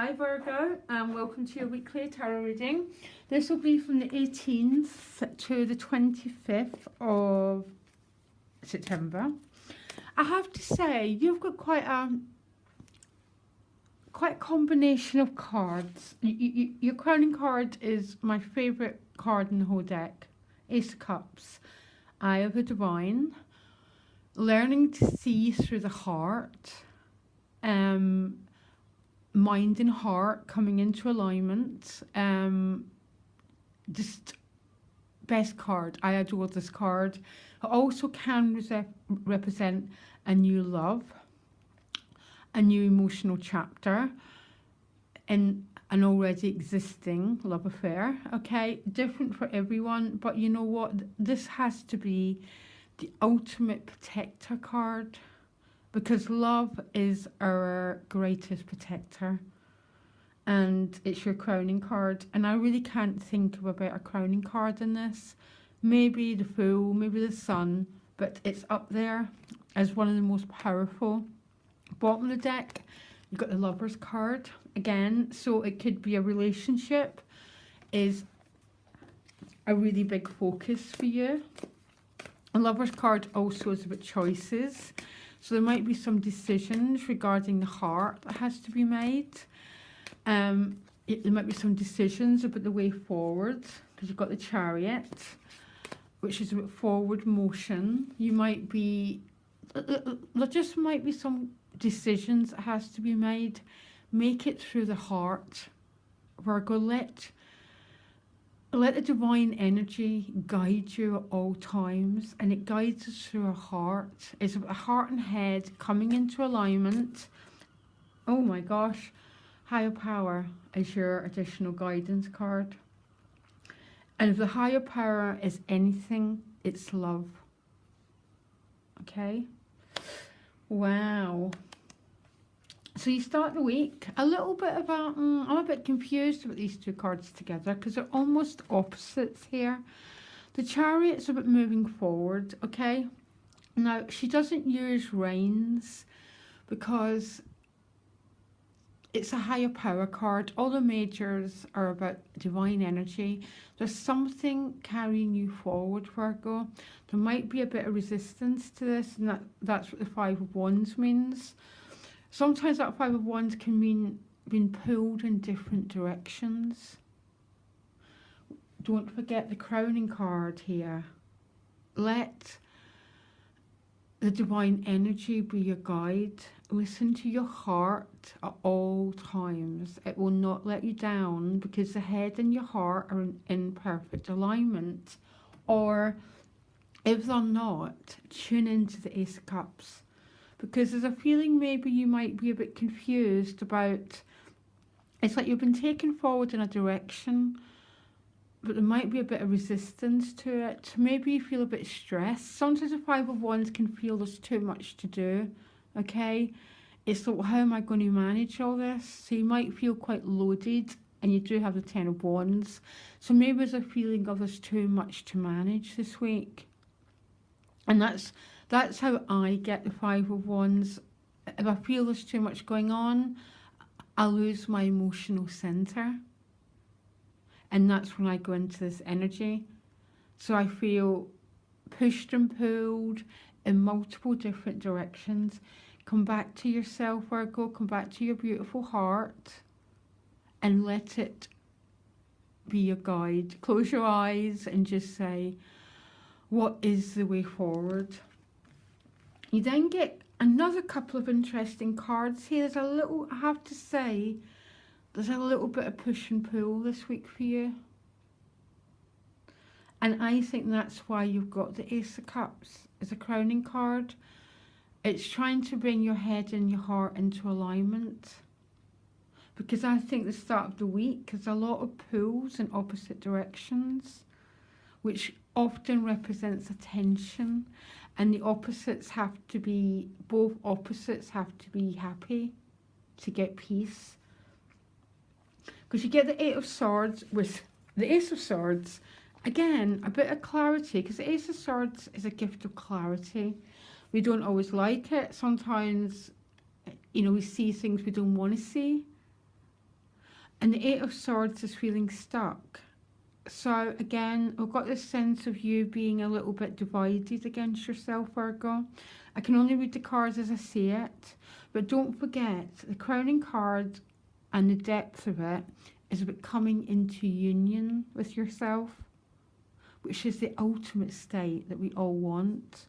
Hi Virgo, and welcome to your weekly tarot reading. This will be from the 18th to the 25th of September. I have to say, you've got quite a combination of cards. Your crowning card is my favourite card in the whole deck. Ace of Cups, Eye of the Divine, learning to see through the heart, mind and heart coming into alignment. Just best card. I adore this card. It also can represent a new love, a new emotional chapter in an already existing love affair. Okay, different for everyone, but you know what? This has to be the ultimate protector card, because love is our greatest protector, and it's your crowning card. And I really can't think of a better crowning card than this. Maybe the Fool, maybe the Sun, but it's up there as one of the most powerful. Bottom of the deck, you've got the Lover's card again, so it could be a relationship is a really big focus for you. A Lover's card also is about choices. So there might be some decisions regarding the heart that has to be made. There might be some decisions about the way forward, because you've got the Chariot, which is about forward motion. You might be, there just might be some decisions that has to be made. Make it through the heart. Virgo, let the divine energy guide you at all times, and it guides us through our heart. It's about heart and head coming into alignment. Oh my gosh, higher power is your additional guidance card. And if the higher power is anything, it's love. Okay? Wow. So you start the week a little bit about, I'm a bit confused about these two cards together because they're almost opposites here. The Chariot's about moving forward, okay? Now, she doesn't use reins because it's a higher power card. All the majors are about divine energy. There's something carrying you forward, Virgo. There might be a bit of resistance to this, and that's what the Five of Wands means. Sometimes that Five of Wands can mean being pulled in different directions. Don't forget the crowning card here. Let the divine energy be your guide. Listen to your heart at all times. It will not let you down, because the head and your heart are in perfect alignment. Or if they're not, tune into the Ace of Cups. Because there's a feeling maybe you might be a bit confused about, it's like you've been taken forward in a direction, but there might be a bit of resistance to it. Maybe you feel a bit stressed. Sometimes the Five of Wands can feel there's too much to do, okay? It's like, how am I going to manage all this? So you might feel quite loaded, and you do have the Ten of Wands. So maybe there's a feeling of there's too much to manage this week. And that's how I get the Five of Wands. If I feel there's too much going on, I lose my emotional centre. And that's when I go into this energy. So I feel pushed and pulled in multiple different directions. Come back to yourself, Virgo. Come back to your beautiful heart and let it be your guide. Close your eyes and just say, what is the way forward? You then get another couple of interesting cards here. There's a little, I have to say, there's a little bit of push and pull this week for you. And I think that's why you've got the Ace of Cups as a crowning card. It's trying to bring your head and your heart into alignment. Because I think the start of the week is a lot of pulls in opposite directions, which often represents a tension. And the opposites have to be, both opposites have to be happy to get peace. Because you get the Eight of Swords with the Ace of Swords. Again, a bit of clarity, because the Ace of Swords is a gift of clarity. We don't always like it. Sometimes, you know, we see things we don't want to see. And the Eight of Swords is feeling stuck. So again, I've got this sense of you being a little bit divided against yourself, Virgo. I can only read the cards as I see it, but don't forget the crowning card and the depth of it is about coming into union with yourself, which is the ultimate state that we all want.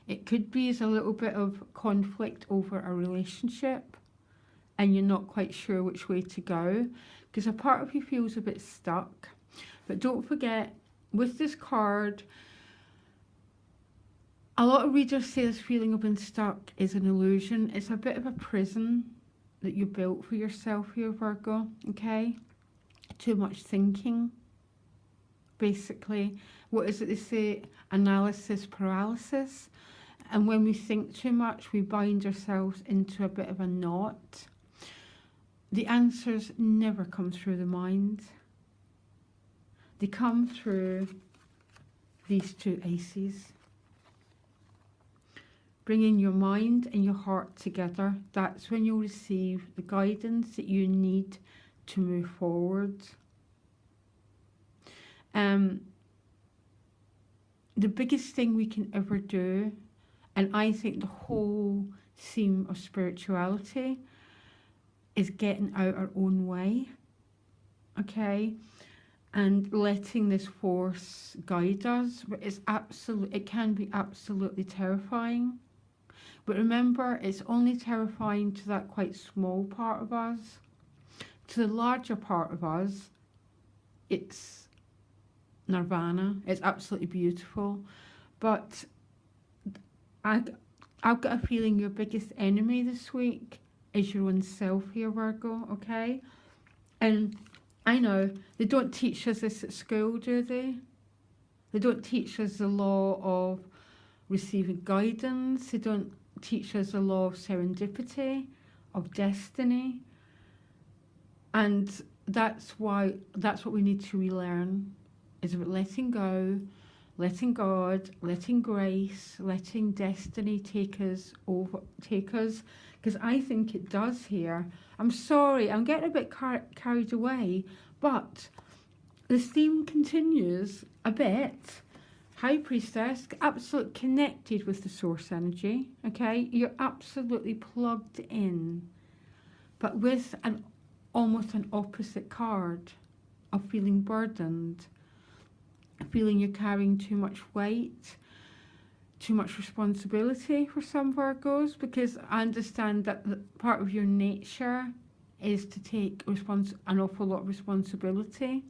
It could be as a little bit of conflict over a relationship and you're not quite sure which way to go because a part of you feels a bit stuck. But don't forget, with this card, a lot of readers say this feeling of being stuck is an illusion. It's a bit of a prison that you built for yourself here, Virgo, okay? Too much thinking, basically. What is it they say? Analysis paralysis. And when we think too much, we bind ourselves into a bit of a knot. The answers never come through the mind. They come through these two aces. Bringing your mind and your heart together, that's when you'll receive the guidance that you need to move forward. The biggest thing we can ever do, and I think the whole theme of spirituality, is getting out our own way, okay? And letting this force guide us. But it can be absolutely terrifying. But remember, it's only terrifying to that quite small part of us. To the larger part of us, it's nirvana. It's absolutely beautiful. But I've got a feeling your biggest enemy this week is your own self here, Virgo, okay? And I know they don't teach us this at school, do they? They don't teach us the law of receiving guidance. They don't teach us the law of serendipity, of destiny. And that's what we need to relearn, is about letting go, letting God, letting grace, letting destiny take us, because I think it does here. I'm sorry, I'm getting a bit carried away, but the theme continues a bit. High Priestess, absolutely connected with the source energy, okay? You're absolutely plugged in, but with almost an opposite card of feeling burdened, feeling you're carrying too much weight, too much responsibility for some Virgos, because I understand that part of your nature is to take an awful lot of responsibility.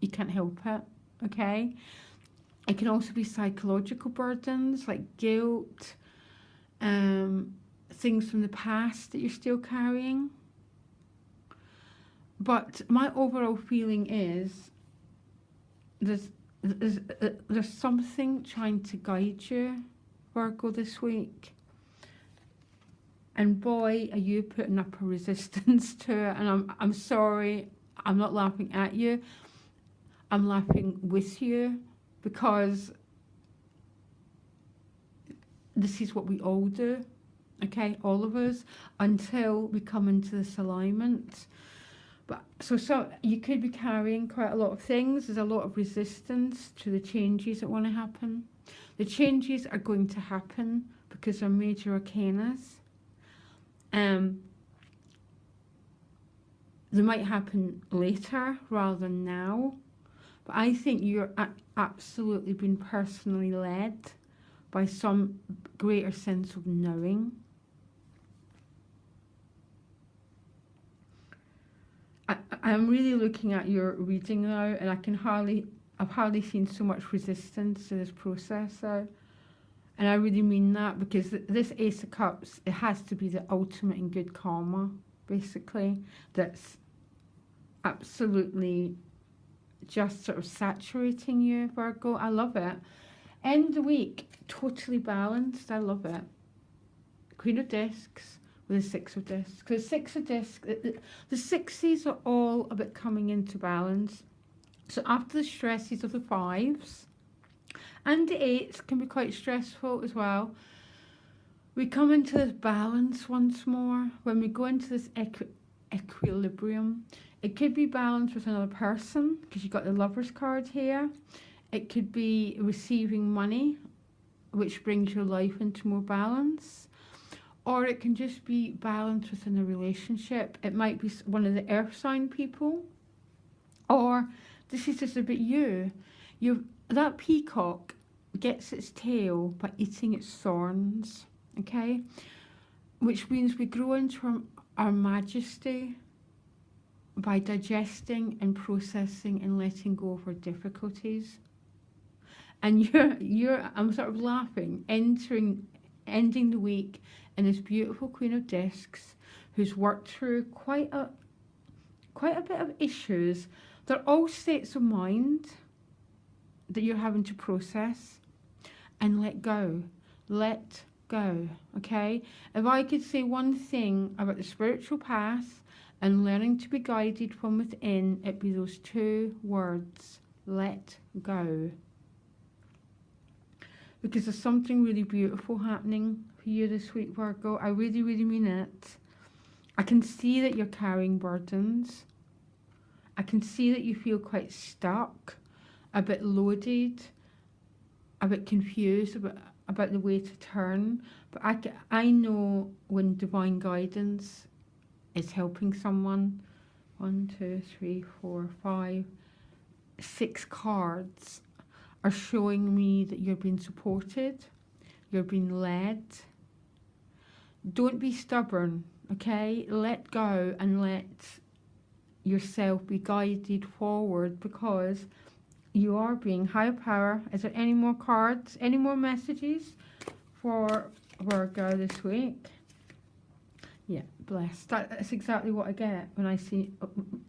You can't help it, okay? It can also be psychological burdens like guilt, things from the past that you're still carrying. But my overall feeling is there's something trying to guide you, Virgo, this week. And boy, are you putting up a resistance to it. And I'm sorry, I'm not laughing at you. I'm laughing with you, because this is what we all do, okay, all of us, until we come into this alignment. But so you could be carrying quite a lot of things. There's a lot of resistance to the changes that want to happen. The changes are going to happen because they're major arcanas. They might happen later rather than now. But I think you're absolutely being personally led by some greater sense of knowing. I'm really looking at your reading now, and I've hardly seen so much resistance to this process now. And I really mean that, because this Ace of Cups, it has to be the ultimate in good karma, basically, that's absolutely just sort of saturating you, Virgo. I love it. End of the week, totally balanced. I love it. Queen of Discs with a Six of Discs. Because Six of Discs, the sixes are all about coming into balance. So after the stresses of the fives, and the eights can be quite stressful as well, we come into this balance once more when we go into this equilibrium. It could be balance with another person because you've got the Lover's card here. It could be receiving money, which brings your life into more balance. Or it can just be balance within a relationship. It might be one of the earth sign people. Or this is just about you. That peacock gets its tail by eating its thorns, okay? Which means we grow into our majesty by digesting and processing and letting go of our difficulties. And I'm sort of laughing, ending the week in this beautiful Queen of Discs who's worked through quite a bit of issues. They're all states of mind that you're having to process and let go. Let go, okay? If I could say one thing about the spiritual path and learning to be guided from within, it'd be those two words, let go. Because there's something really beautiful happening for you this week, Virgo. I really, really mean it. I can see that you're carrying burdens. I can see that you feel quite stuck, a bit loaded, a bit confused about the way to turn. But I know when divine guidance is helping someone. 1, 2, 3, 4, 5, 6 cards are showing me that you're being supported, you're being led. Don't be stubborn, okay? Let go and let yourself be guided forward because you are being high power. Is there any more cards, any more messages for Virgo this week? Yeah, blessed. That's exactly what I get when I see,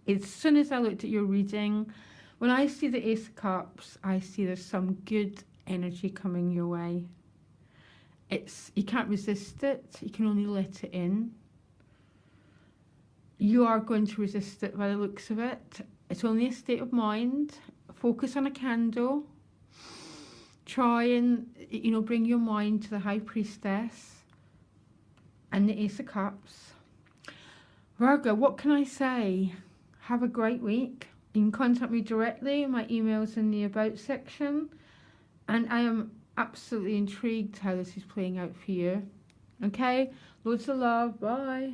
as soon as I looked at your reading, when I see the Ace of Cups, I see there's some good energy coming your way. You can't resist it, you can only let it in. You are going to resist it by the looks of it. It's only a state of mind. Focus on a candle. Try and, bring your mind to the High Priestess and the Ace of Cups. Virgo, what can I say? Have a great week. You can contact me directly. My email's in the About section. And I am absolutely intrigued how this is playing out for you. Okay? Loads of love. Bye.